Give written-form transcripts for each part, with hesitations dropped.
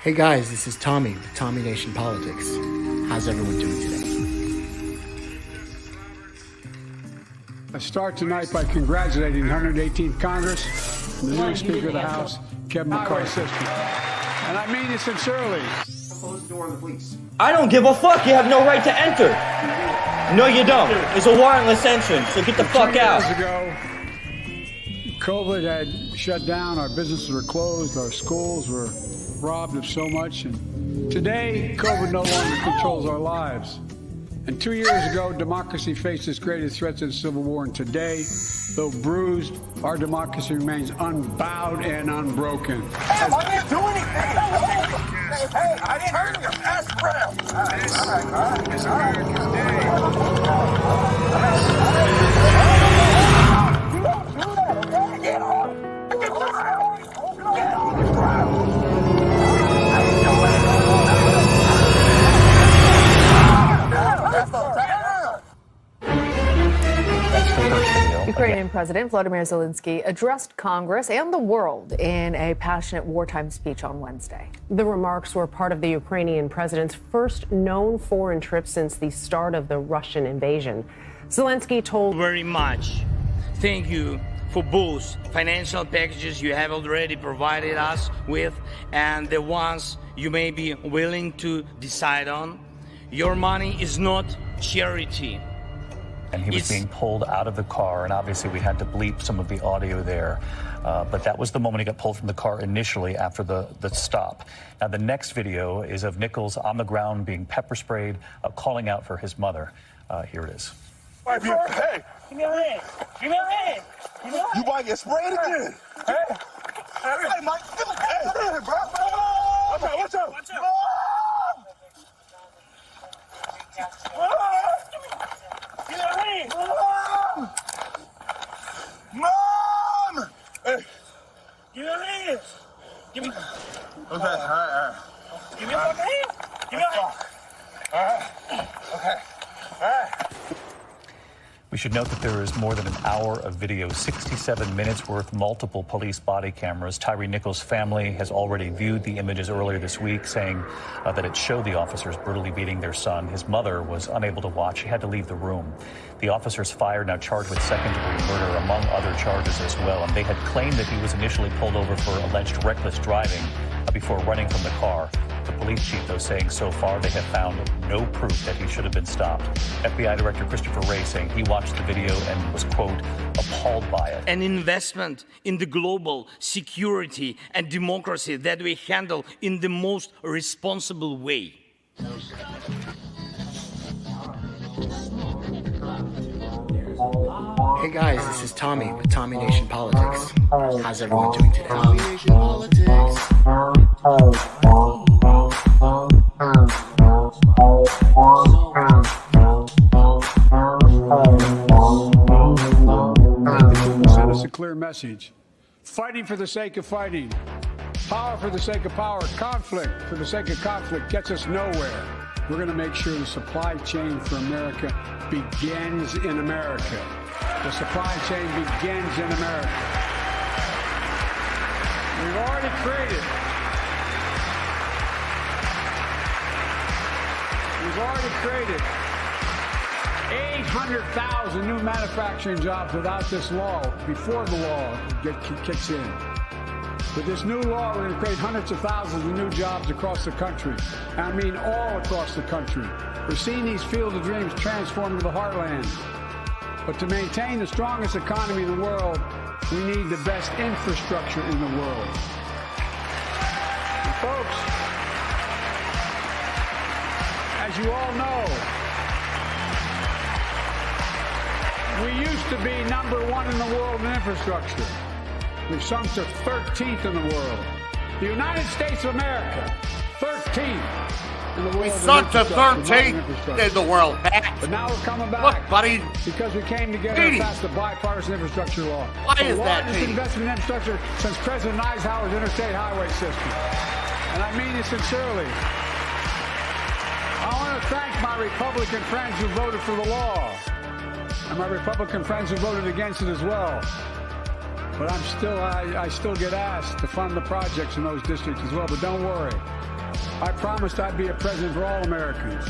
Hey guys, this is Tommy with Tommy Nation Politics. How's everyone doing today? I start tonight by congratulating the 118th Congress and the new Speaker of the House, Kevin McCarthy. And I mean it sincerely. Close the door on the police. I don't give a fuck. You have no right to enter. No, you don't. It's a warrantless entrance, so get the fuck out. 2 years ago, COVID had shut down. Our businesses were closed. Our schools were robbed of so much. And today, COVID no longer controls our lives. And 2 years ago, democracy faced its greatest threat to the Civil War. And today, though bruised, our democracy remains unbowed and unbroken. Hey, I didn't do anything. Hey, I didn't hurt him. Ask Brown. All right. It's America's day. You don't do that, okay? Get off. Get off the ground. Ukrainian President Vladimir Zelensky addressed Congress and the world in a passionate wartime speech on Wednesday. The remarks were part of the Ukrainian president's first known foreign trip since the start of the Russian invasion. Zelensky told very much. Thank you for both financial packages you have already provided us with and the ones you may be willing to decide on. Your money is not charity. And he was being pulled out of the car, and obviously we had to bleep some of the audio there. But that was the moment he got pulled from the car initially after the stop. Now, the next video is of Nichols on the ground being pepper sprayed, calling out for his mother. Here it is. Hey, give me a hand. Give me a hand. Give me a hand. You might get sprayed again. Hey, Mike, give me a hand, bro. Watch out. Mom! Hey. Give me a hand. Give me. Okay, all right. Give me a fucking hand. Give me a hand. All right. Okay. All right. We should note that there is more than an hour of video, 67 minutes worth, multiple police body cameras. Tyree Nichols' family has already viewed the images earlier this week, saying that it showed the officers brutally beating their son. His mother was unable to watch. She had to leave the room. The officers fired, now charged with second-degree murder, among other charges as well. And they had claimed that he was initially pulled over for alleged reckless driving before running from the car. The police chief, though, saying so far they have found no proof that he should have been stopped. FBI Director Christopher Wray saying he watched the video and was, quote, appalled by it. An investment in the global security and democracy that we handle in the most responsible way. Hey guys, this is Tommy with Tommy Nation Politics. How's everyone doing today? Tommy Nation Politics. Send us a clear message. Fighting for the sake of fighting. Power for the sake of power. Conflict for the sake of conflict gets us nowhere. We're going to make sure the supply chain for America begins in America. The supply chain begins in America. We've already created 800,000 new manufacturing jobs without this law, before the law kicks in. With this new law, we're going to create hundreds of thousands of new jobs across the country. I mean all across the country. We're seeing these fields of dreams transform to the heartland. But to maintain the strongest economy in the world, we need the best infrastructure in the world. And folks, as you all know, we used to be #1 in the world in infrastructure. We've sunk to 13th in the world. The United States of America, 13th. We sunk to 13th in the world. But now we're coming back. Look, buddy. Because we came together and passed the bipartisan infrastructure law. Why is that, the largest investment in infrastructure since President Eisenhower's interstate highway system. And I mean it sincerely. I want to thank my Republican friends who voted for the law. And my Republican friends who voted against it as well. But I still get asked to fund the projects in those districts as well. But don't worry. I promised I'd be a president for all Americans.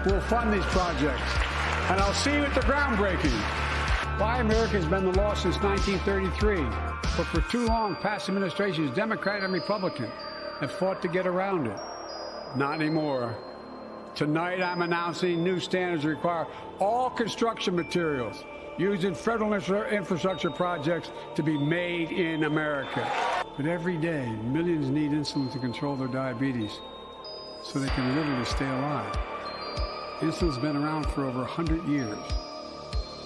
We'll fund these projects, and I'll see you at the groundbreaking. Buy America's been the law since 1933, but for too long, past administrations, Democrat and Republican, have fought to get around it. Not anymore. Tonight, I'm announcing new standards that require all construction materials used in federal infrastructure projects to be made in America. But every day, millions need insulin to control their diabetes so they can literally stay alive. Insulin's been around for over 100 years.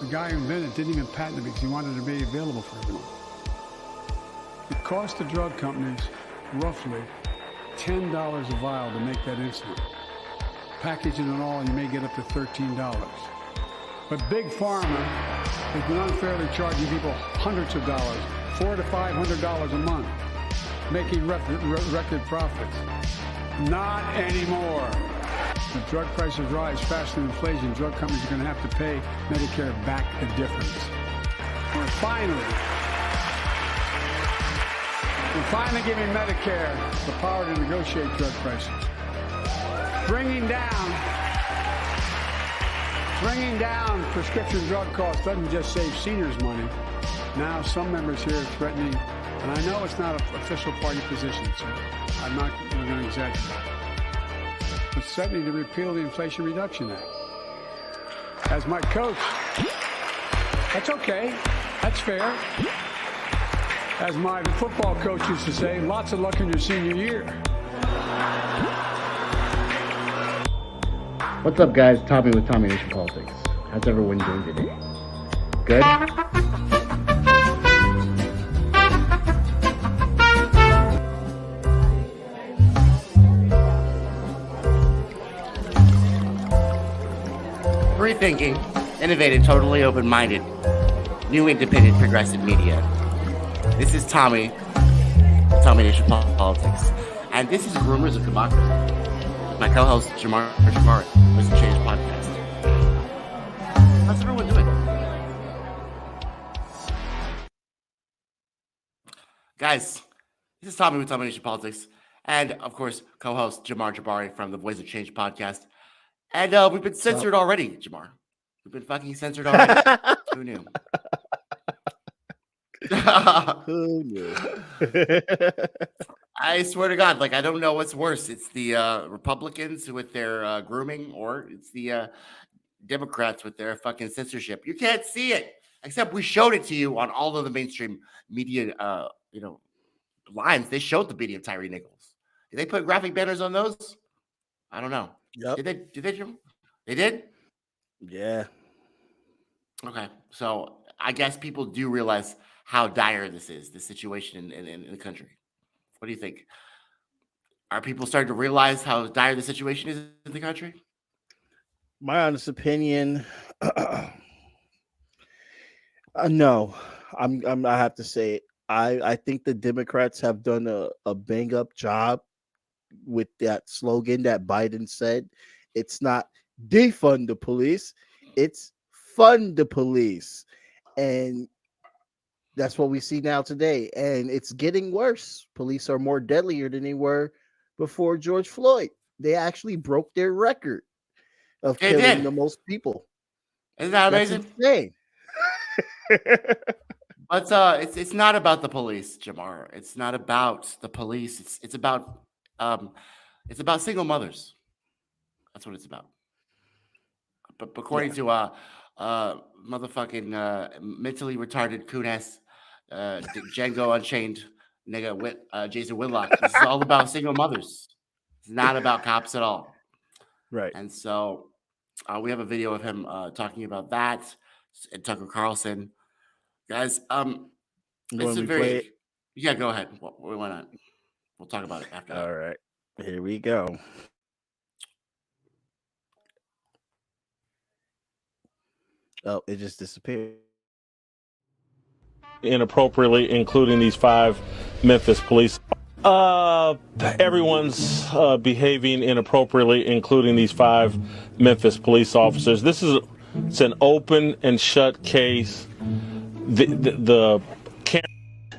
The guy who invented it didn't even patent it because he wanted it to be available for everyone. It cost the drug companies roughly $10 a vial to make that insulin. Packaging and all, you may get up to $13. But Big Pharma has been unfairly charging people hundreds of dollars, $400 to $500 a month, making record profits. Not anymore. The drug prices rise faster than inflation. Drug companies are going to have to pay Medicare back the difference. We're finally giving Medicare the power to negotiate drug prices. Bringing down prescription drug costs doesn't just save seniors money. Now some members here are threatening, and I know it's not an official party position, so I'm not going to exaggerate, but threatening to repeal the Inflation Reduction Act. As my coach, that's okay, that's fair. As my football coach used to say, lots of luck in your senior year. What's up, guys? Tommy with Tommy Nation Politics. How's everyone doing today? Good? Free thinking, innovative, totally open-minded, new independent progressive media. This is Tommy Nation Politics. And this is Groomers of Democracy. My co-host, Jamar was the Change Podcast. How's everyone doing? Guys, this is Tommy with Tommy Nation Politics. And, of course, co-host Jamar Jabari from the Voice of Change Podcast. And we've been censored already, Jamar. We've been fucking censored already. Who knew? Who knew? I swear to God, I don't know what's worse. It's the Republicans with their grooming, or it's the Democrats with their fucking censorship. You can't see it, except we showed it to you on all of the mainstream media, lines. They showed the beating of Tyree Nichols. Did they put graphic banners on those? I don't know. Yep. Did they, Jim? They did? Yeah. Okay. So I guess people do realize how dire this is, the situation in the country. What do you think? Are people starting to realize how dire the situation is in the country? My honest opinion, no. I have to say it. I think the Democrats have done a bang up job with that slogan that Biden said. It's not defund the police, it's fund the police. And that's what we see now today. And it's getting worse. Police are more deadlier than they were before George Floyd. They actually broke their record of killing the most people. Isn't that amazing? That's insane. But it's not about the police, Jamar. It's not about the police. It's about single mothers. That's what it's about. But according to motherfucking mentally retarded coon-ass Django Unchained nigga Jason Whitlock, this is all about single mothers. It's not about cops at all. Right. And so we have a video of him talking about that, and Tucker Carlson. Guys, it's a very... Yeah, go ahead. Why not? We'll talk about it after. All right. Here we go. Oh, it just disappeared. Inappropriately, including these 5 Memphis police. Everyone's behaving inappropriately, including these 5 Memphis police officers. It's an open and shut case. The camera,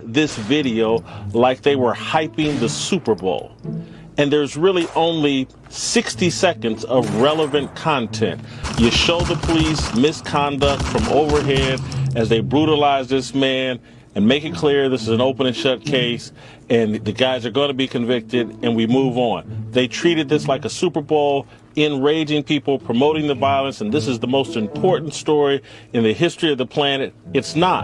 this video, like they were hyping the Super Bowl. and there's really only 60 seconds of relevant content. You show the police misconduct from overhead as they brutalize this man and make it clear this is an open and shut case and the guys are going to be convicted, and we move on. They treated this like a Super Bowl, enraging people, promoting the violence, and this is the most important story in the history of the planet. It's not.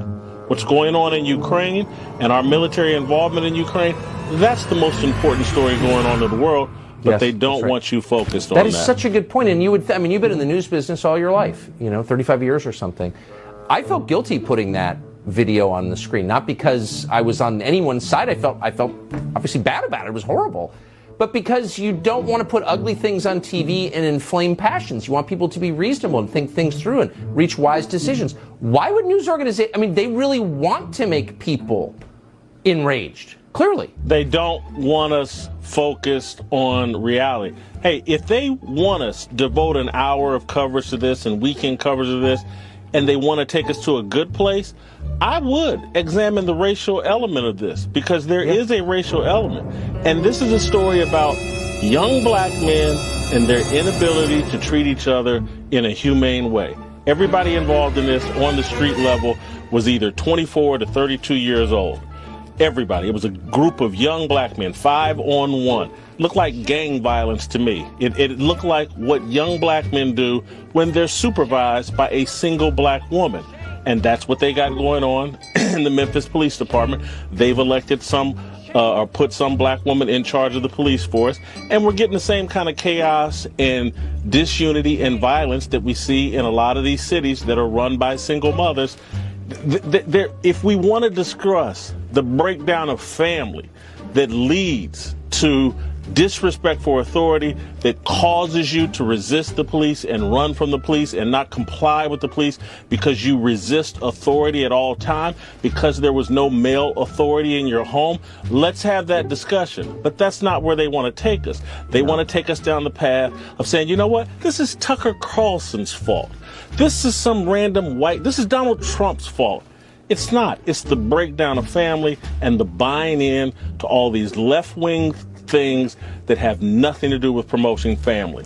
What's going on in Ukraine and our military involvement in Ukraine, that's the most important story going on in the world, but they don't want you focused on that. That is such a good point, and you would, I mean, you've been in the news business all your life, 35 years or something. I felt guilty putting that video on the screen, not because I was on anyone's side. I felt obviously bad about it. It was horrible. But because you don't want to put ugly things on TV and inflame passions. You want people to be reasonable and think things through and reach wise decisions. Why would news organizations, I mean, they really want to make people enraged. Clearly. They don't want us focused on reality. Hey, if they want us to devote an hour of coverage to this and weekend coverage of this, and they want to take us to a good place, I would examine the racial element of this, because there is a racial element. And this is a story about young black men and their inability to treat each other in a humane way. Everybody involved in this on the street level was either 24 to 32 years old. Everybody. It was a group of young black men, 5-on-1. Looked like gang violence to me. It looked like what young black men do when they're supervised by a single black woman. And that's what they got going on in the Memphis Police Department. They've elected or put some black woman in charge of the police force. And we're getting the same kind of chaos and disunity and violence that we see in a lot of these cities that are run by single mothers. If we want to discuss the breakdown of family that leads to disrespect for authority, that causes you to resist the police and run from the police and not comply with the police because you resist authority at all time, because there was no male authority in your home, let's have that discussion. But that's not where they want to take us. They want to take us down the path of saying, you know what, this is Tucker Carlson's fault. This is some random this is Donald Trump's fault. It's not. It's the breakdown of family and the buying in to all these left-wing things that have nothing to do with promoting family.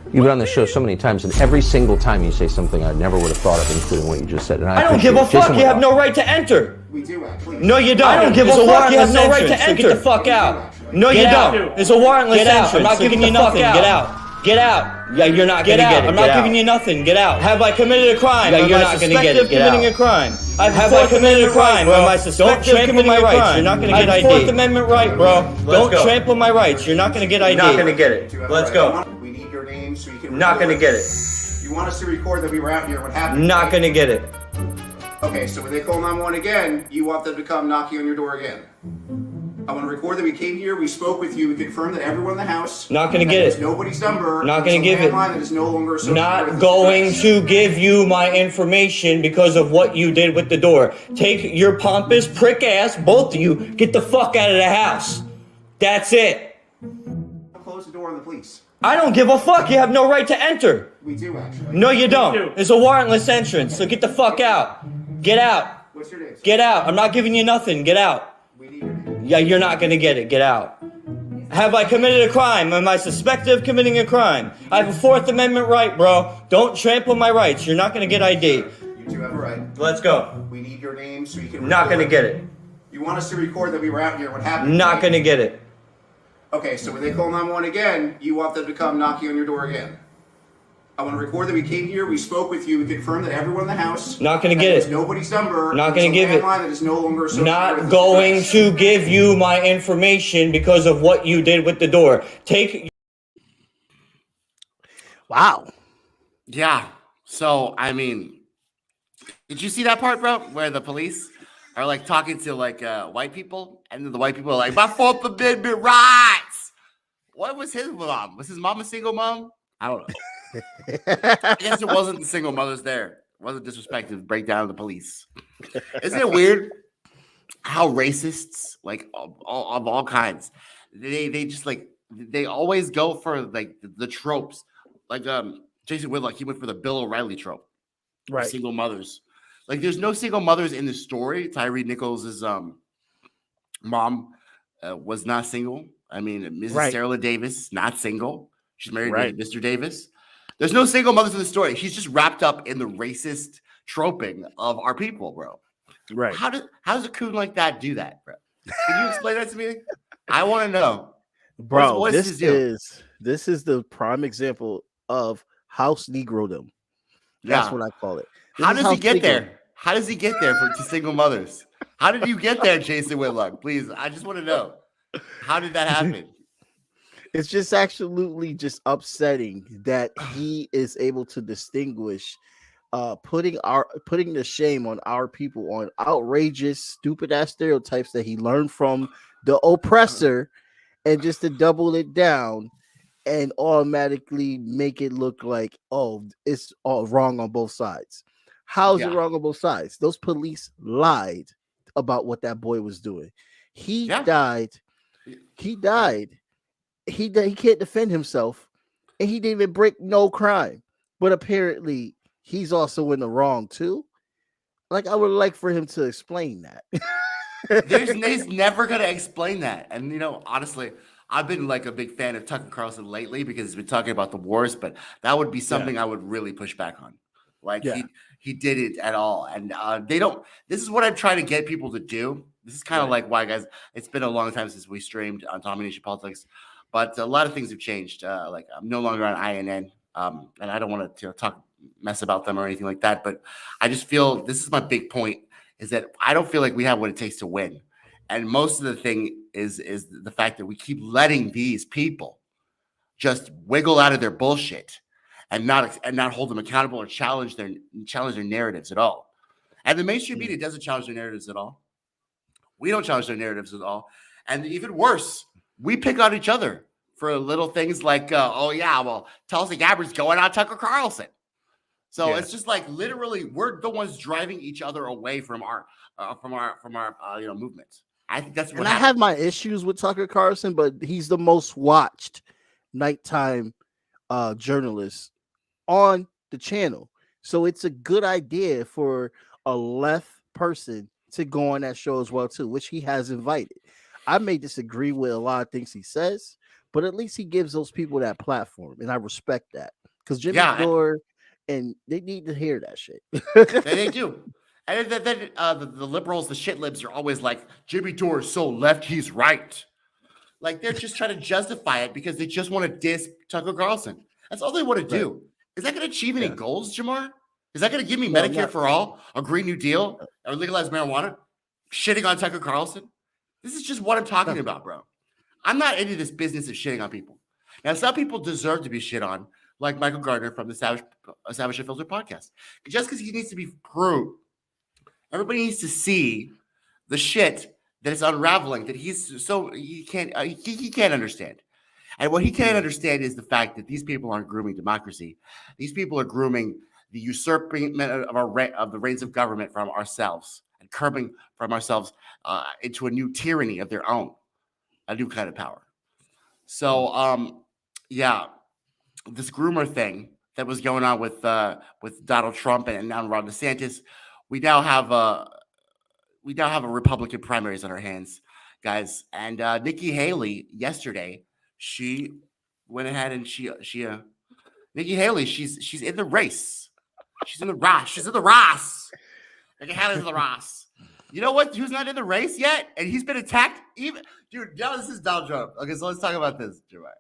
You've been on the show so many times, and every single time you say something I never would have thought of, including what you just said. And I don't give a fuck. You have no right to enter. We do, actually. No, you don't. I don't give a fuck. You have no right to enter. So get the fuck out. No, you don't. It's a warrantless entrance. I'm not giving you nothing. Get out. Get out. Yeah, you're not gonna get it. I'm not giving you nothing. Get out. Have I committed a crime? Yeah, you're not gonna get it. Get out. Committing a crime. Have I committed a crime? Am I suspected of committing my rights? You're not gonna get ID. Fourth Amendment right, bro. Don't trample my rights. You're not gonna get ID. Not gonna get it. Let's go. We need your name so you can. Not gonna get it. You want us to record that we were out here? What happened? Not gonna get it. Okay, so when they call 911 again, you want them to come knocking on your door again. I want to record that we came here, we spoke with you, we confirmed that everyone in the house. Not gonna get it. Nobody's number. Not gonna give it. That is no longer not going to give you my information because of what you did with the door. Take your pompous prick ass, both of you, get the fuck out of the house. That's it. Close the door on the police. I don't give a fuck. You have no right to enter. We do, actually. No, you don't. It's a warrantless entrance, so get the fuck out. Get out. What's your name? Get out. I'm not giving you nothing. Get out. We need your name. Yeah, you're not gonna get it. Get out. Have I committed a crime? Am I suspected of committing a crime? I have a Fourth Amendment right, bro. Don't trample my rights. You're not gonna get ID. You two have a right. Let's go. We need your name so you can. Not gonna get it. You want us to record that we were out here? What happened? Not gonna get it. Okay, so when they call 911 again, you want them to come knocking on your door again. I want to record that we came here, we spoke with you, we confirmed that everyone in the house. Not gonna get it. Nobody's number. Not gonna give it. That is no longer not going to give you my information because of what you did with the door. Take. Wow. Yeah. So, I mean, did you see that part, bro? Where the police are like talking to like white people, and then the white people are like, "My Fourth Amendment rights." What was his mom? Was his mom a single mom? I don't know. I guess it wasn't the single mothers there. It wasn't disrespectful to break down the police. Isn't it weird how racists, like of all kinds, they just like they always go for like the tropes. Like Jason Whitlock, he went for the Bill O'Reilly trope. Right. Single mothers. Like there's no single mothers in the story. Tyre Nichols' mom was not single. I mean, Mrs. Right. Sarah Davis, not single. She's married Right. to Mr. Davis. There's no single mothers in the story. She's just wrapped up in the racist troping of our people, bro. Right. How does a coon like that do that, bro? Can you explain that to me? I want to know. Bro, what is his deal? this is the prime example of house Negrodom. That's what I call it. How does he get there? How does he get there to single mothers? How did you get there, Jason Whitlock? Please, I just want to know. How did that happen? It's just absolutely just upsetting that he is able to distinguish putting the shame on our people on outrageous, stupid ass stereotypes that he learned from the oppressor, and just to double it down and automatically make it look like, oh, it's all wrong on both sides. How's it wrong on both sides? Those police lied about what that boy was doing. He died. He died. He can't defend himself, and he didn't even break no crime. But apparently, he's also in the wrong too. Like, I would like for him to explain that. He's never gonna explain that. And honestly, I've been like a big fan of Tucker Carlson lately because he's been talking about the wars, but that would be something I would really push back on. Like he didn't at all. And they don't. This is what I'm trying to get people to do. This is kind of like why, guys, it's been a long time since we streamed on Tommy Nation Politics, but a lot of things have changed. Like, I'm no longer on INN, and I don't want to talk mess about them or anything like that. But I just feel this is my big point, is that I don't feel like we have what it takes to win. And most of the thing is the fact that we keep letting these people just wiggle out of their bullshit and not hold them accountable or challenge their narratives at all. And the mainstream media doesn't challenge their narratives at all. We don't challenge their narratives at all. And even worse, we pick on each other for little things like, Tulsi Gabbard's going on Tucker Carlson. So it's just like literally we're the ones driving each other away from our movement. I think that's what and I have my issues with Tucker Carlson, but he's the most watched nighttime journalist on the channel. So it's a good idea for a left person to go on that show as well too, which he has invited. I may disagree with a lot of things he says, but at least he gives those people that platform, and I respect that, because Jimmy Dore and they need to hear that shit. They do. And then the liberals, the shit libs, are always like, Jimmy Dore is so left, he's right. Like, they're just trying to justify it because they just want to diss Tucker Carlson. That's all they want to do. Is that going to achieve any goals, Jamar? Is that going to give me Medicare for all, a Green New Deal, or legalize marijuana? Shitting on Tucker Carlson? This is just what I'm talking about, bro. I'm not into this business of shitting on people. Now, some people deserve to be shit on, like Michael Gardner from the Savage Unfiltered podcast. Just because he needs to be proved. Everybody needs to see the shit that is unraveling, that he can't understand. And what he can't understand is the fact that these people aren't grooming democracy. These people are grooming the usurping of the reins of government from ourselves and curbing from ourselves into a new tyranny of their own, a new kind of power. So, this groomer thing that was going on with Donald Trump and now Ron DeSantis, we now have a Republican primaries on our hands, guys. And Nikki Haley yesterday, she went ahead and Nikki Haley, she's in the race. She's in the Ross. She's in the Ross. Nikki Haley's in the Ross. You know what? Who's not in the race yet? And he's been attacked. Now this is Donald Trump. Okay, so let's talk about this, Jeremiah.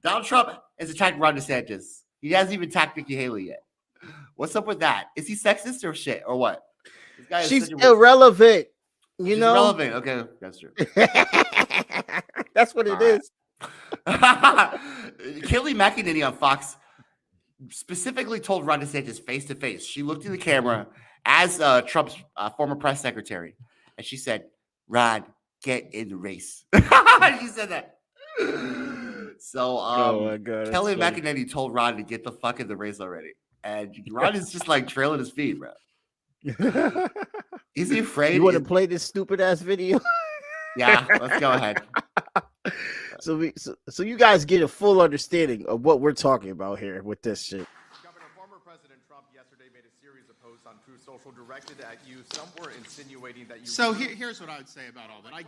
Donald Trump has attacked Ron DeSantis. He hasn't even attacked Nikki Haley yet. What's up with that? Is he sexist or shit or what? This guy She's irrelevant. She's irrelevant. Okay, that's true. That's what it is. Kayleigh McEnany on Fox specifically told Ron DeSantis face to face. She looked in the camera as Trump's former press secretary, and she said, "Ron, get in the race." She said that. So, oh my God, Kayleigh McEnany told Ron to get the fuck in the race already, and Ron is just like trailing his feet, bro. Is he afraid? You want to play this stupid ass video? Yeah, let's go ahead. So you guys get a full understanding of what we're talking about here with this shit. Governor, former President Trump yesterday made a series of posts on Truth Social directed at you. Some were insinuating that you. So here's what I would say about all that. I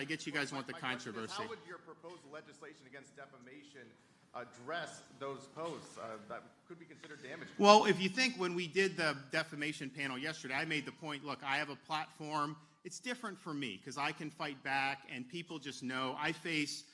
get you guys want the controversy. How would your proposed legislation against defamation address those posts that could be considered damaging? Well, if you think when we did the defamation panel yesterday, I made the point, look, I have a platform. It's different for me because I can fight back, and people just know I face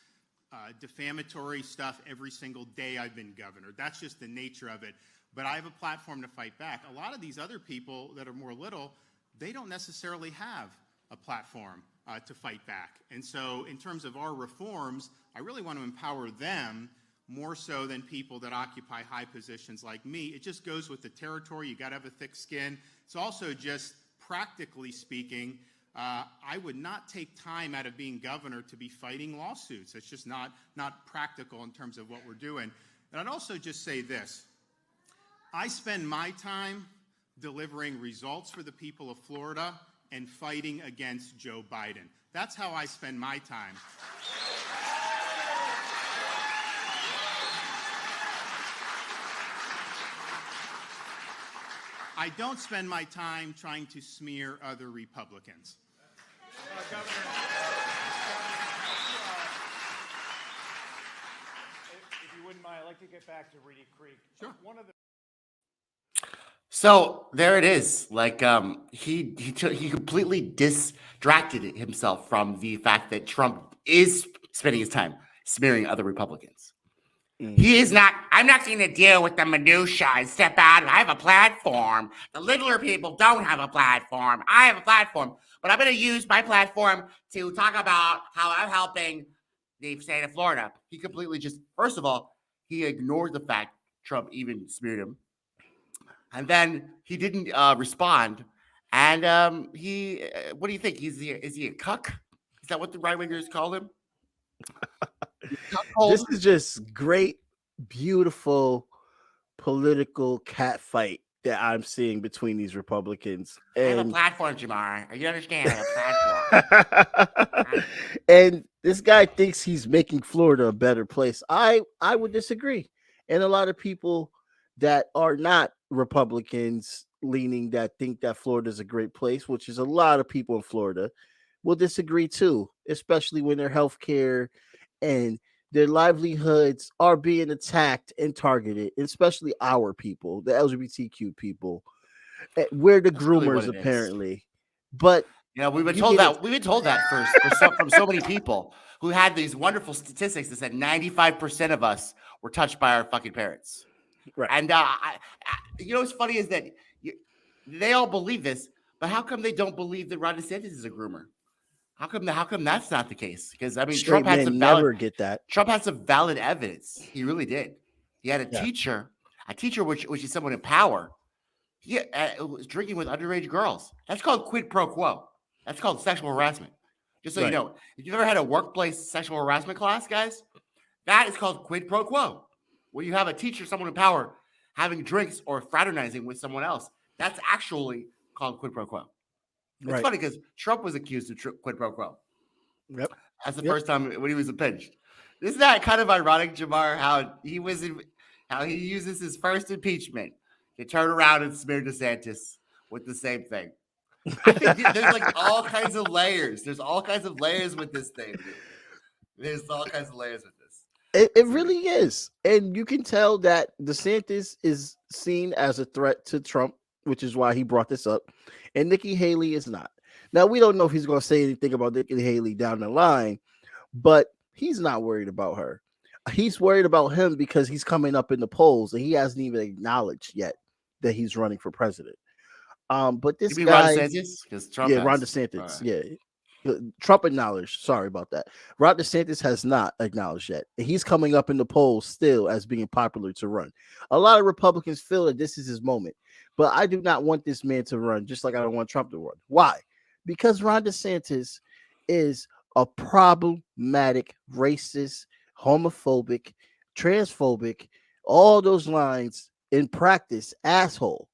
defamatory stuff every single day I've been governor. That's just the nature of it. But I have a platform to fight back. A lot of these other people that are more little, they don't necessarily have a platform to fight back. And so in terms of our reforms, I really want to empower them more so than people that occupy high positions like me. It just goes with the territory. You got to have a thick skin. It's also just practically speaking, I would not take time out of being governor to be fighting lawsuits. It's just not practical in terms of what we're doing. And I'd also just say this. I spend my time delivering results for the people of Florida and fighting against Joe Biden. That's how I spend my time. I don't spend my time trying to smear other Republicans. Governor, if you wouldn't mind, I'd like to get back to Reedy Creek. Sure. One of the So there it is. Like he completely distracted himself from the fact that Trump is spending his time smearing other Republicans. He is not. I'm not going to deal with the minutia and step out. I have a platform. The littler people don't have a platform. I have a platform, but I'm going to use my platform to talk about how I'm helping the state of Florida. He completely just, first of all, he ignored the fact Trump even smeared him. And then he didn't respond. And he, what do you think? Is he a cuck? Is that what the right wingers call him? This is just great, beautiful political catfight that I'm seeing between these Republicans. I have a platform, Jamar. You understand? I have a platform. And this guy thinks he's making Florida a better place. I would disagree. And a lot of people that are not Republicans leaning that think that Florida is a great place, which is a lot of people in Florida, will disagree too, especially when their health care and their livelihoods are being attacked and targeted, especially our people, the LGBTQ people. We're the groomers, really apparently. But yeah, we've been told that from so many people who had these wonderful statistics that said 95% of us were touched by our fucking parents. Right. And you know what's funny is that they all believe this, but how come they don't believe that Ron DeSantis is a groomer? How come that's not the case? Because I mean, Trump had some valid evidence. He really did. He had a teacher which is someone in power. He was drinking with underage girls. That's called quid pro quo. That's called sexual harassment. Just so you know, if you've ever had a workplace sexual harassment class, guys, that is called quid pro quo. Where you have a teacher, someone in power, having drinks or fraternizing with someone else. That's actually called quid pro quo. It's funny because Trump was accused of quid pro quo. Yep. That's the first time when he was impeached. Isn't that kind of ironic, Jamar, how he uses his first impeachment to turn around and smear DeSantis with the same thing? I think there's like all kinds of layers. There's all kinds of layers with this thing. Dude. There's all kinds of layers with this. It really is. And you can tell that DeSantis is seen as a threat to Trump, which is why he brought this up. And Nikki Haley is not. Now, we don't know if he's going to say anything about Nikki Haley down the line, but he's not worried about her. He's worried about him because he's coming up in the polls and he hasn't even acknowledged yet that he's running for president. But this guy, Ron DeSantis? Trump Ron DeSantis, Trump acknowledged. Sorry about that. Ron DeSantis has not acknowledged yet. He's coming up in the polls still as being popular to run. A lot of Republicans feel that this is his moment, but I do not want this man to run, just like I don't want Trump to run. Why? Because Ron DeSantis is a problematic, racist, homophobic, transphobic, all those lines in practice, asshole.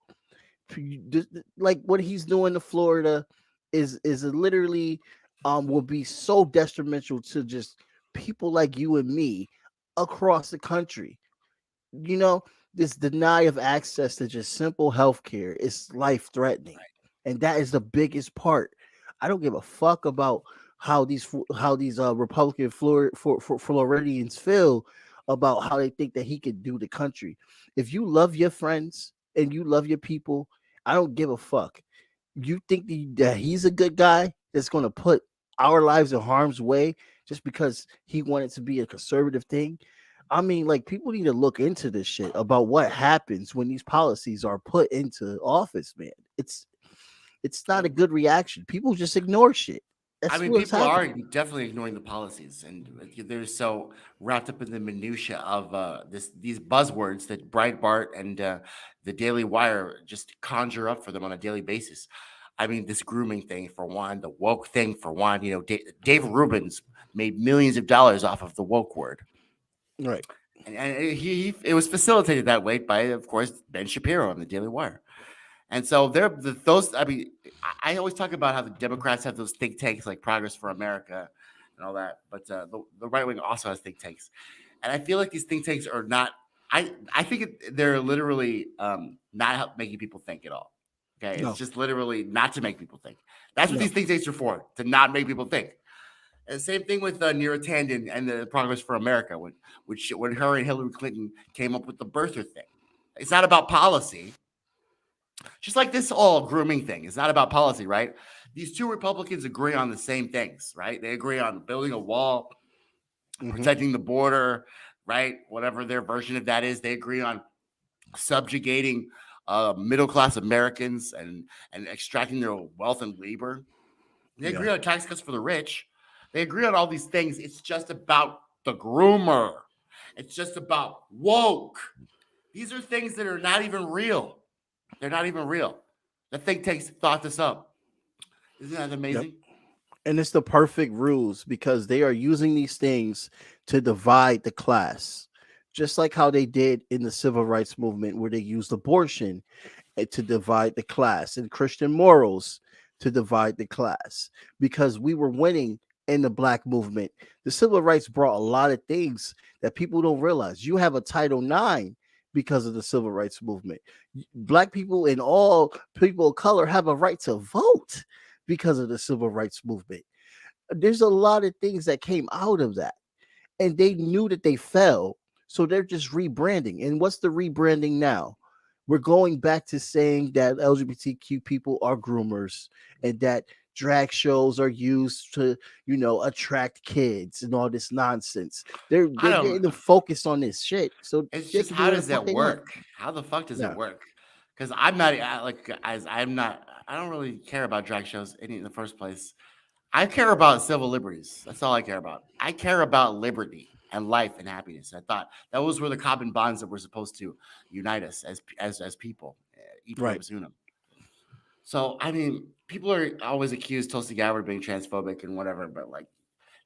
Like what he's doing to Florida is literally will be so detrimental to just people like you and me across the country. You know, this deny of access to just simple health care is life threatening. And that is the biggest part. I don't give a fuck about how these Republican Floridians feel about how they think that he could do the country. If you love your friends and you love your people, I don't give a fuck. You think that he's a good guy that's going to put our lives in harm's way just because he wanted to be a conservative thing? I mean, like, people need to look into this shit about what happens when these policies are put into office, man. It's not a good reaction. People just ignore shit. That's I mean, what's people are happening. definitely ignoring the policies, and they're so wrapped up in the minutia of these buzzwords that Breitbart and the Daily Wire just conjure up for them on a daily basis. I mean, this grooming thing for one, the woke thing for one. You know, Dave Rubin's made millions of dollars off of the woke word, Right. and it was facilitated that way by, of course, Ben Shapiro on the Daily Wire. And so those. I mean, I always talk about how the Democrats have those think tanks like Progress for America and all that, but the right wing also has think tanks, and I feel like these think tanks are not. I think they're literally not making people think at all. Okay, No. it's just literally not to make people think. That's what No. these think tanks are for, to not make people think. And same thing with Neera Tanden and the Progress for America, when her and Hillary Clinton came up with the birther thing. It's not about policy. Just like this all grooming thing. It's not about policy, right? These two Republicans agree on the same things, right? They agree on building a wall, protecting the border, right? Whatever their version of that is. They agree on subjugating middle-class Americans and extracting their wealth and labor. They agree on tax cuts for the rich. They agree on all these things. It's just about the groomer. It's just about woke. These are things that are not even real. They're not even real. The think tanks thought this up. Isn't that amazing? Yep. And it's the perfect rules because they are using these things to divide the class, just like how they did in the civil rights movement, where they used abortion to divide the class and Christian morals to divide the class, because we were winning in the black movement. The civil rights brought a lot of things that people don't realize. You have a Title IX because of the civil rights movement. Black people and all people of color have a right to vote because of the civil rights movement. There's a lot of things that came out of that, and they knew that they fell, so they're just rebranding. And what's the rebranding now? We're going back to saying that LGBTQ people are groomers and that drag shows are used to, attract kids and all this nonsense. They're getting the focus on this shit. So it's just, how does that work? How the fuck does it work? Because I'm not I don't really care about drag shows in the first place. I care about civil liberties. That's all I care about. I care about liberty and life and happiness. I thought that was where the common bonds that were supposed to unite us as people. Right. So, I mean, people are always accused Tulsi Gabbard being transphobic and whatever, but like,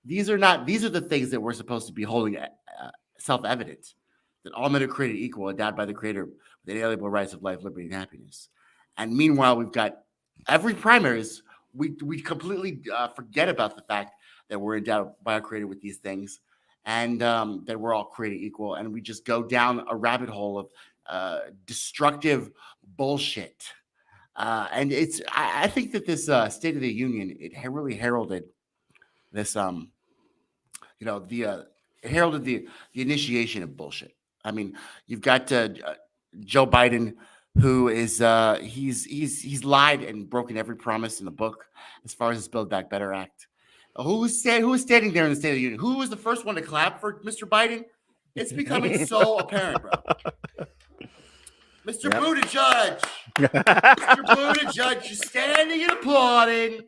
these are the things that we're supposed to be holding self-evident, that all men are created equal, endowed by the Creator with inalienable rights of life, liberty, and happiness. And meanwhile, we've got every primaries. We completely forget about the fact that we're endowed by our Creator with these things, and that we're all created equal, and we just go down a rabbit hole of destructive bullshit. And I think that this State of the Union, it really heralded this, it heralded the initiation of bullshit. I mean, you've got Joe Biden, who is he's lied and broken every promise in the book as far as his Build Back Better Act. Who was standing there in the State of the Union? Who was the first one to clap for Mr. Biden? It's becoming so apparent, bro. Mr. Buttigieg. Mr. Buttigieg, you're standing and applauding.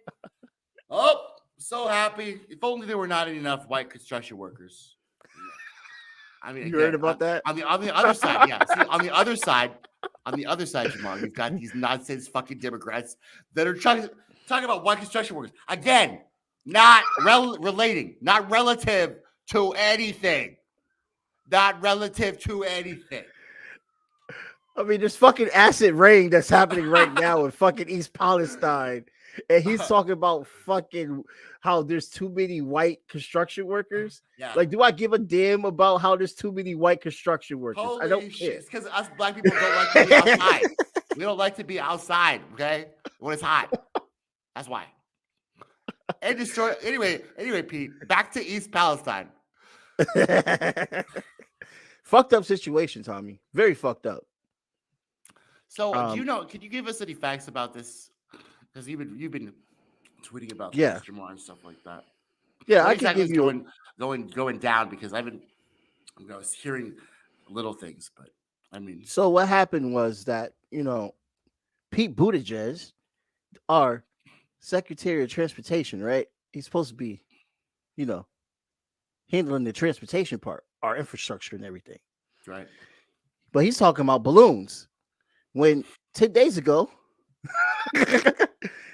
Oh, so happy. If only there were not enough white construction workers. I mean, you heard about that? On the other side, yeah. See, on the other side, Jamal, you've got these nonsense fucking Democrats that are talking about white construction workers. Again, not relating, not relative to anything. Not relative to anything. I mean, there's fucking acid rain that's happening right now in fucking East Palestine. and he's talking about fucking how there's too many white construction workers. Yeah. Like, do I give a damn about how there's too many white construction workers? Holy I don't care. shit! It's because us black people don't like to be outside. We don't like to be outside, okay? When it's hot. That's why. And destroy. Anyway, Pete. Back to East Palestine. Fucked up situation, Tommy. Very fucked up. So, do you know? Can you give us any facts about this? Because you've been tweeting about Yeah. this, Jamar, and stuff like that. Yeah, What I can exactly give is you going down because I've been, hearing little things, but I mean, So what happened was that, Pete Buttigieg, our Secretary of Transportation, right? He's supposed to be, handling the transportation part, our infrastructure and everything. right? But he's talking about balloons. When 10 days ago, there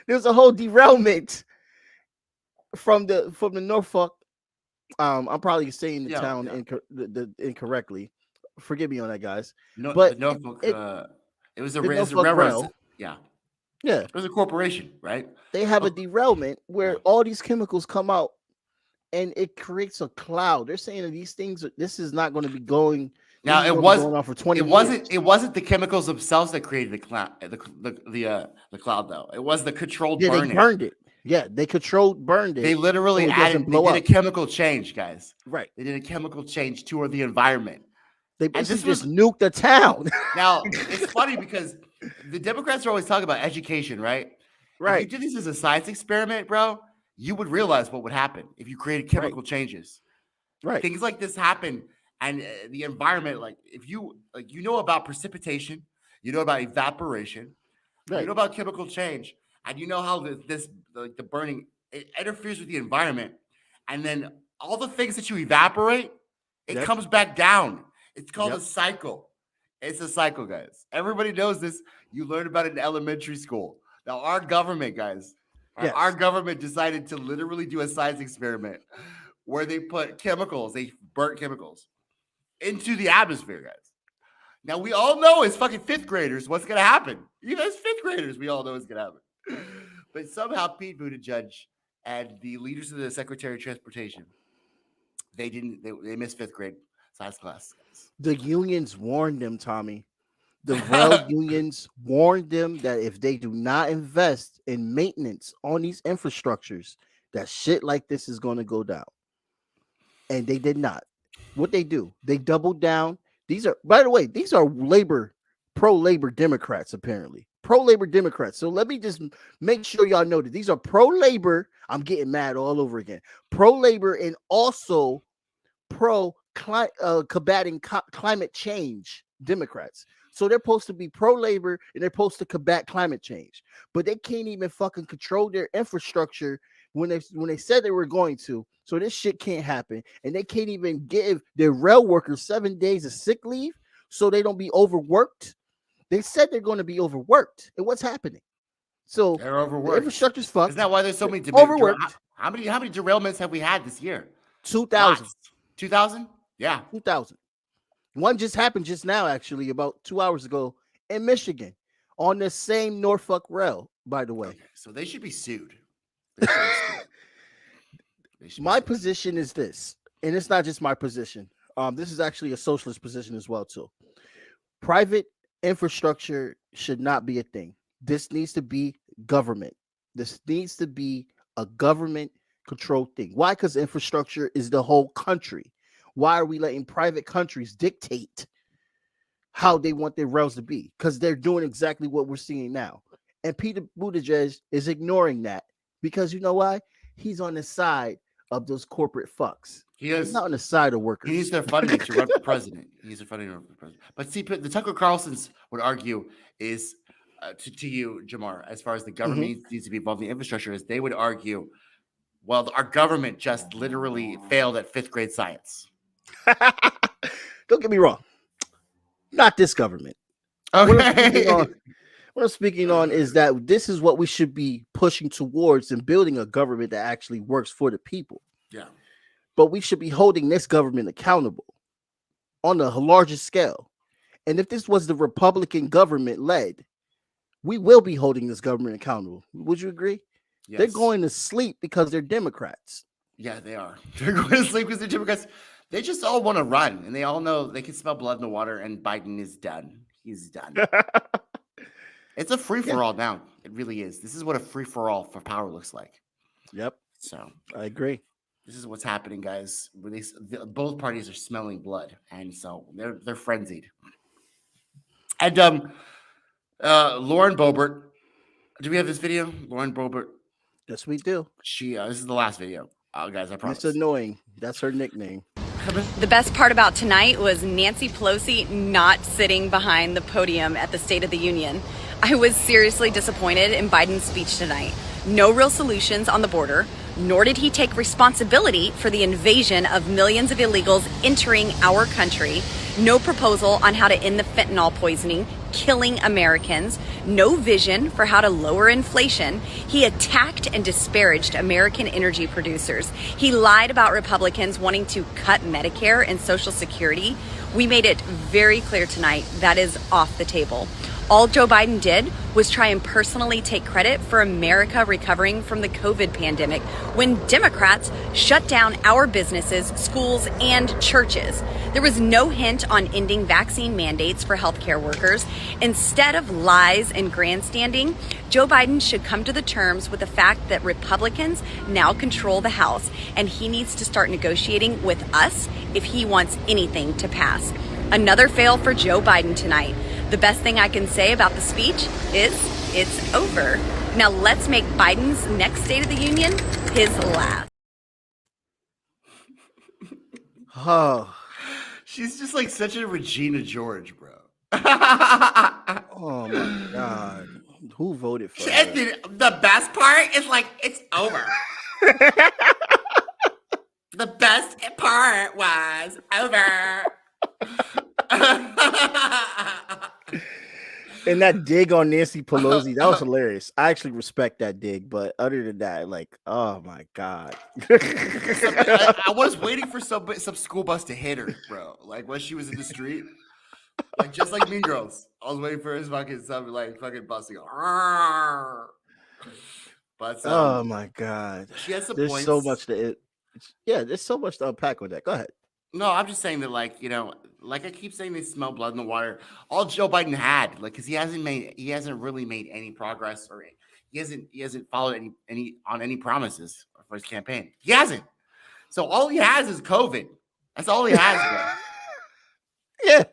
was a whole derailment from the Norfolk. I'm probably saying the town incorrectly. Forgive me on that, guys. No, but the Norfolk. It was a Norfolk railroad. Rail. Yeah, Yeah. it was a corporation, right? They have a derailment where all these chemicals come out and it creates a cloud. They're saying that these things, this is not going to be going. Now going on for 20 years. It wasn't the chemicals themselves that created the cloud. The cloud though. It was the controlled burning. They burned it. Yeah, they burned it. They literally They did a chemical change, guys. Right. They did a chemical change to the environment. They basically just nuked the town. Now, it's funny because the Democrats are always talking about education, right? Right. If you did this as a science experiment, bro, you would realize what would happen if you created chemical changes. Right. Things like this happen, and the environment, like if you about precipitation, you know about evaporation, you know about chemical change, and you know how the burning it interferes with the environment, and then all the things that you evaporate, it comes back down. It's called a cycle. It's a cycle, guys. Everybody knows this. You learned about it in elementary school. Now, our government, guys, our government decided to literally do a science experiment where they put chemicals, they burnt chemicals into the atmosphere, guys. Now, we all know as fucking fifth graders what's going to happen. Even as fifth graders, we all know what's going to happen. But somehow Pete Buttigieg and the leaders of the Secretary of Transportation, they missed fifth grade science class. The unions warned them, Tommy. The rail unions warned them that if they do not invest in maintenance on these infrastructures, that shit like this is going to go down. And they did not. What they do, they doubled down. These are, by the way, these are pro-labor Democrats, apparently. Pro-labor Democrats. So let me just make sure y'all know that these are pro-labor. I'm getting mad all over again. Pro-labor and also combating climate change Democrats. So they're supposed to be pro-labor and they're supposed to combat climate change, but they can't even fucking control their infrastructure when they said they were going to. So this shit can't happen, and they can't even give their rail workers 7 days of sick leave so they don't be overworked. They said they're going to be overworked, and what's happening? So they're overworked. The infrastructure's fucked. Isn't that why there's so many overworked? How many derailments have we had this year? 2,000. 2,000? Yeah. 2,000. One just happened just now, actually, about 2 hours ago in Michigan on the same Norfolk Rail, by the way. Okay, so they should be sued. My position is this, and it's not just my position. This is actually a socialist position as well, too. Private infrastructure should not be a thing. This needs to be government. This needs to be a government-controlled thing. Why? Because infrastructure is the whole country. Why are we letting private countries dictate how they want their rails to be? Because they're doing exactly what we're seeing now. And Peter Buttigieg is ignoring that because you know why? He's on the side of those corporate fucks. He's not on the side of workers. He needs their funding to run for president. He needs their funding to run for president. But see, the Tucker Carlsons would argue is to you, Jamar, as far as the government needs to be involved in the infrastructure, is they would argue, well, our government just literally failed at fifth grade science. Don't get me wrong. Not this government. Okay. What I'm speaking on is that this is what we should be pushing towards and building a government that actually works for the people. Yeah. But we should be holding this government accountable on a largest scale. And if this was the Republican government led, we will be holding this government accountable. Would you agree? Yes. They're going to sleep because they're Democrats. Yeah, they are. They're going to sleep because they're Democrats. They just all want to run, and they all know they can smell blood in the water, and Biden is done. He's done. It's a free-for-all now. It really is. This is what a free-for-all for power looks like. Yep. So I agree. This is what's happening, guys. Both parties are smelling blood, and so they're frenzied. And Lauren Boebert, do we have this video? Lauren Boebert. Yes, we do. She this is the last video, guys. I promise. It's annoying. That's her nickname. The best part about tonight was Nancy Pelosi not sitting behind the podium at the State of the Union. I was seriously disappointed in Biden's speech tonight. No real solutions on the border, nor did he take responsibility for the invasion of millions of illegals entering our country. No proposal on how to end the fentanyl poisoning killing Americans. No vision for how to lower inflation. He attacked and disparaged American energy producers. He lied about Republicans wanting to cut Medicare and Social Security. We made it very clear tonight that is off the table. All Joe Biden did was try and personally take credit for America recovering from the COVID pandemic when Democrats shut down our businesses, schools, and churches. There was no hint on ending vaccine mandates for healthcare workers. Instead of lies and grandstanding, Joe Biden should come to the terms with the fact that Republicans now control the House, and he needs to start negotiating with us if he wants anything to pass. Another fail for Joe Biden tonight. The best thing I can say about the speech is it's over. Now let's make Biden's next State of the Union his last. Oh, she's just like such a Regina George, bro. Oh my God. Who voted for her? The best part is like it's over. The best part was over. And that dig on Nancy Pelosi, that was hilarious. I actually respect that dig, but other than that, like, oh my God. I was waiting for some school bus to hit her, bro. Like when she was in the street, like just like Mean Girls. I was waiting for his fucking bus to go. But oh my God, she has some there's points. so much there's so much to unpack with that. Go ahead. No, I'm just saying that, like, you know, like I keep saying, they smell blood in the water. All Joe Biden had, like, because he hasn't really made any progress, or he hasn't followed any promises for his campaign. He hasn't. So all he has is COVID. That's all he has, bro. Yeah.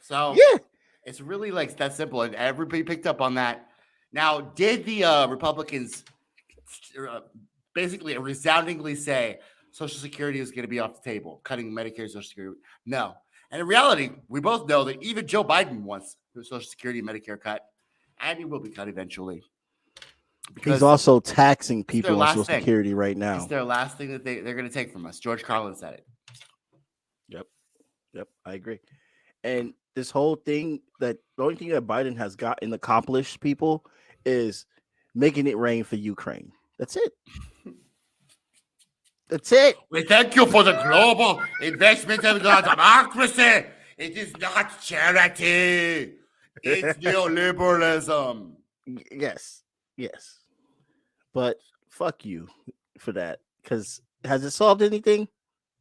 So yeah, it's really like that simple, and everybody picked up on that. Now, did the Republicans basically resoundingly say Social Security is going to be off the table, cutting Medicare, Social Security? No. And in reality, we both know that even Joe Biden wants the Social Security and Medicare cut, and he will be cut eventually. He's also taxing people on Social thing. Security right now. It's their last thing that they're going to take from us. George Carlin said it. Yep, I agree. And this whole thing, that the only thing that Biden has gotten accomplished, people, is making it rain for Ukraine. That's it. That's it. We thank you for the global investment in the democracy. It is not charity. It's neoliberalism. Yes. But fuck you for that. Because has it solved anything?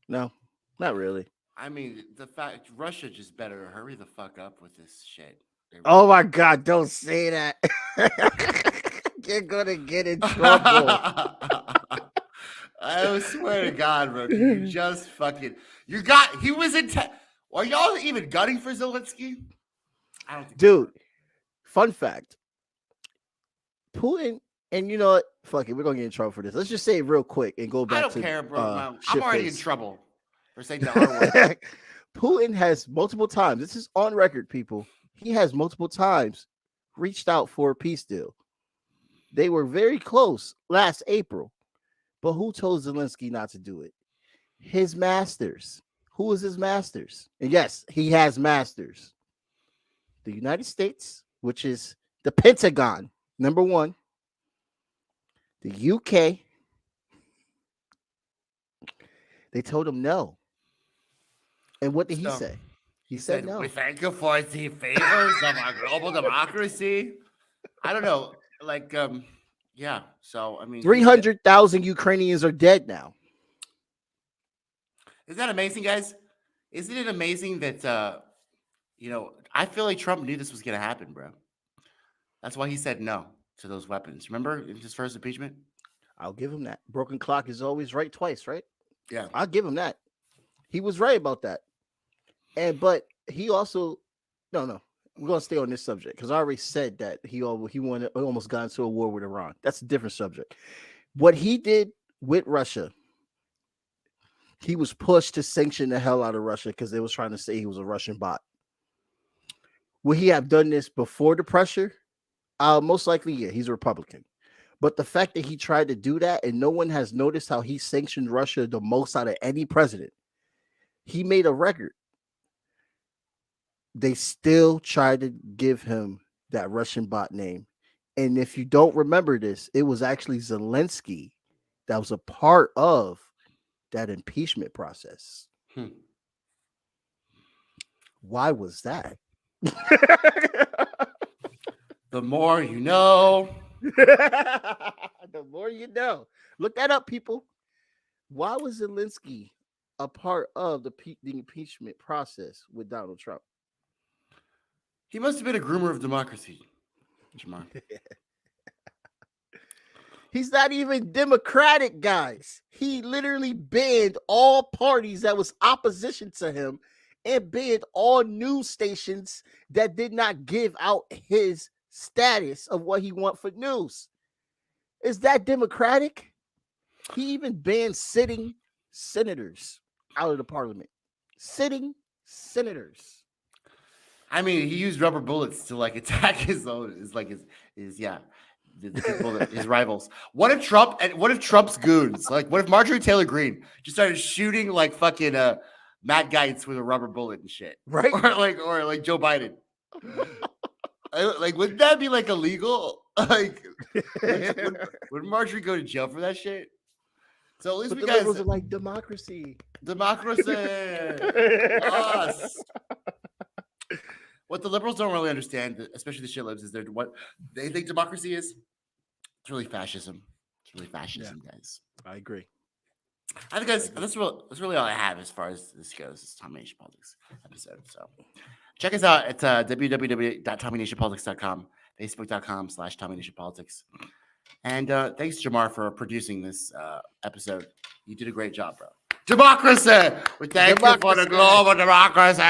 No, not really. I mean, the fact Russia just better hurry the fuck up with this shit. Oh my God, don't say that. You're gonna get in trouble. I swear to God, bro. You just fucking he was in are y'all even gunning for Zelensky? I don't think dude. Fun fact. Putin, and you know what? Fuck it, we're gonna get in trouble for this. Let's just say it real quick and go back I don't to care, bro. I'm already in trouble for saying the R word. Putin has multiple times, this is on record, people. He has multiple times reached out for a peace deal. They were very close last April. But who told Zelensky not to do it? His masters. Who is his masters? And yes, he has masters. The United States, which is the Pentagon, number one. The UK. They told him no. And what did he say? He said no. We thank you for the favors of our global democracy. I don't know. Like, Yeah. So I mean, 300,000 Ukrainians are dead now. Is that amazing, guys? Isn't it amazing that I feel like Trump knew this was going to happen, bro. That's why he said no to those weapons. Remember in his first impeachment? I'll give him that. Broken clock is always right twice, right? Yeah. I'll give him that. He was right about that. But he also no. We're gonna stay on this subject because I already said that he almost got into a war with Iran. That's a different subject. What he did with Russia, he was pushed to sanction the hell out of Russia because they was trying to say he was a Russian bot. Would he have done this before the pressure? Most likely, yeah, he's a Republican. But the fact that he tried to do that and no one has noticed how he sanctioned Russia the most out of any president, he made a record. They still tried to give him that Russian bot name. And if you don't remember this, it was actually Zelensky that was a part of that impeachment process. Why was that? The more you know. The more you know. Look that up, people. Why was Zelensky a part of the impeachment process with Donald Trump? He must have been a groomer of democracy, Jamar. He's not even Democratic, guys. He literally banned all parties that was opposition to him and banned all news stations that did not give out his status of what he want for news. Is that democratic? He even banned sitting senators out of the parliament. Sitting senators. I mean, he used rubber bullets to like attack his own, the people that his rivals. What if Trump's goons, like what if Marjorie Taylor Greene just started shooting like fucking Matt Gaetz with a rubber bullet and shit, right? Or like Joe Biden. Like, would that be like illegal? Like, would Marjorie go to jail for that shit? So at least we guys are like democracy. Us. What the liberals don't really understand, especially the shit libs, is what they think democracy is. It's really fascism. It's really fascism, guys. I agree. I think that's really all I have as far as this goes. This Tommy Nation Politics episode. So check us out at www.tommynationpolitics.com, facebook.com/Tommy Nation Politics. And thanks, Jamar, for producing this episode. You did a great job, bro. Democracy! We thank you for the global democracy!